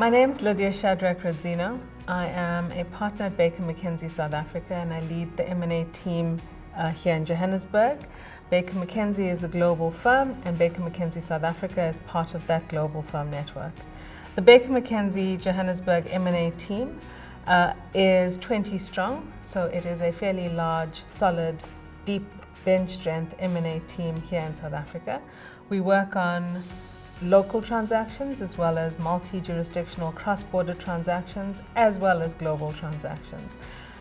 My name is Lydia Sharach-Razzino. I am a partner at McKenzie South Africa, and I lead the M&A team here in Johannesburg. McKenzie is a global firm, and McKenzie South Africa is part of that global firm network. The McKenzie Johannesburg M&A team is 20 strong, so it is a fairly large, solid, deep bench strength M&A team here in South Africa. We work on local transactions as well as multi-jurisdictional cross-border transactions as well as global transactions.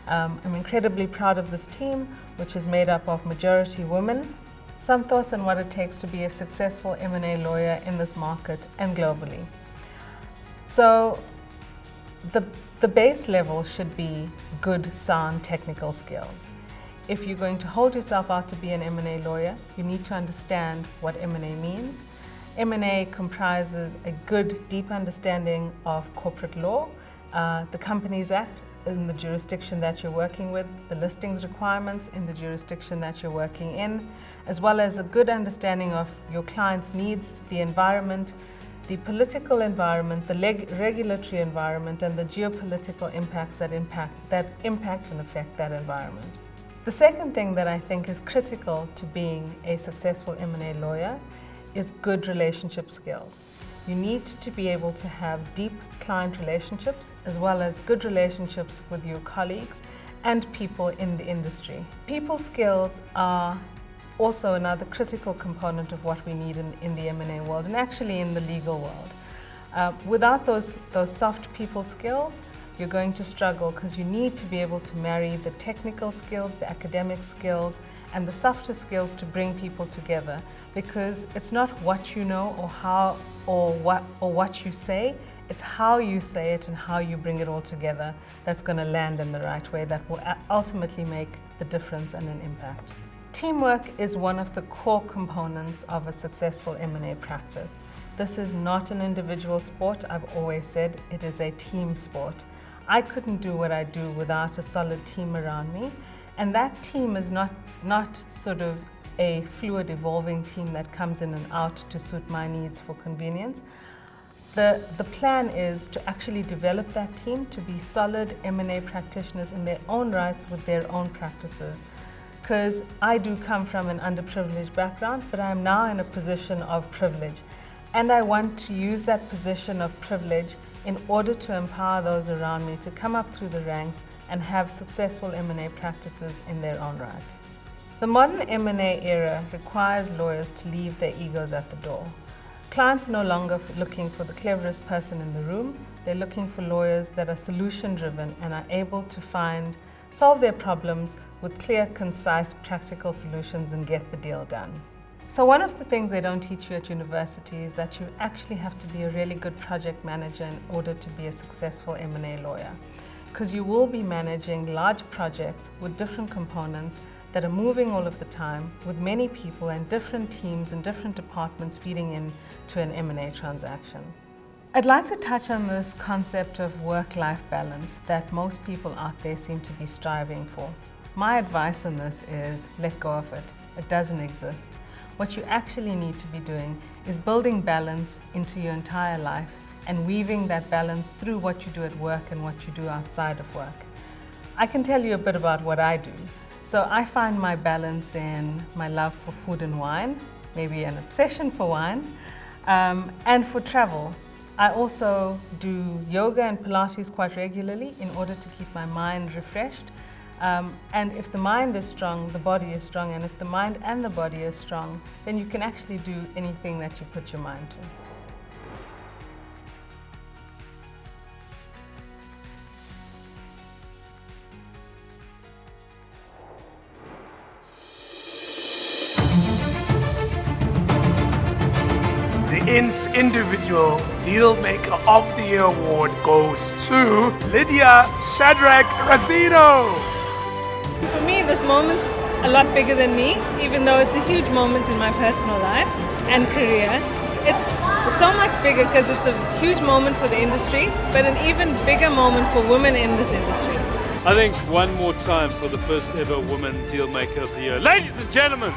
I'm incredibly proud of this team, which is made up of majority women. Some thoughts on what it takes to be a successful M&A lawyer in this market and globally. So the base level should be good, sound technical skills. If you're going to hold yourself out to be an M&A lawyer, you need to understand what M&A means. M&A comprises a good, deep understanding of corporate law, the Companies Act in the jurisdiction that you're working with, the listings requirements in the jurisdiction that you're working in, as well as a good understanding of your client's needs, the environment, the political environment, the regulatory environment, and the geopolitical impacts that impact and affect that environment. The second thing that I think is critical to being a successful M&A lawyer is good relationship skills. You need to be able to have deep client relationships as well as good relationships with your colleagues and people in the industry. People skills are also another critical component of what we need in the M&A world and actually in the legal world. Without those soft people skills, you're going to struggle because you need to be able to marry the technical skills, the academic skills, and the softer skills to bring people together, because it's not what you know or what you say, it's how you say it and how you bring it all together that's going to land in the right way that will ultimately make the difference and an impact. Teamwork is one of the core components of a successful M&A practice. This is not an individual sport. I've always said it is a team sport. I couldn't do what I do without a solid team around me. And that team is not sort of a fluid, evolving team that comes in and out to suit my needs for convenience. The plan is to actually develop that team to be solid M&A practitioners in their own rights with their own practices. Because I do come from an underprivileged background, but I'm now in a position of privilege. And I want to use that position of privilege in order to empower those around me to come up through the ranks and have successful M&A practices in their own right. The modern M&A era requires lawyers to leave their egos at the door. Clients are no longer looking for the cleverest person in the room. They're looking for lawyers that are solution-driven and are able to solve their problems with clear, concise, practical solutions and get the deal done. So one of the things they don't teach you at university is that you actually have to be a really good project manager in order to be a successful M&A lawyer. Because you will be managing large projects with different components that are moving all of the time with many people and different teams and different departments feeding into an M&A transaction. I'd like to touch on this concept of work-life balance that most people out there seem to be striving for. My advice on this is let go of it. It doesn't exist. What you actually need to be doing is building balance into your entire life and weaving that balance through what you do at work and what you do outside of work. I can tell you a bit about what I do. So I find my balance in my love for food and wine, maybe an obsession for wine, and for travel. I also do yoga and Pilates quite regularly in order to keep my mind refreshed. And if the mind is strong, the body is strong, and if the mind and the body is strong, then you can actually do anything that you put your mind to. The Individual DealMaker of the Year award goes to Lydia Sharach-Razzino. For me, this moment's a lot bigger than me, even though it's a huge moment in my personal life and career. It's so much bigger because it's a huge moment for the industry, but an even bigger moment for women in this industry. I think one more time for the first ever Woman DealMaker of the Year. Ladies and gentlemen,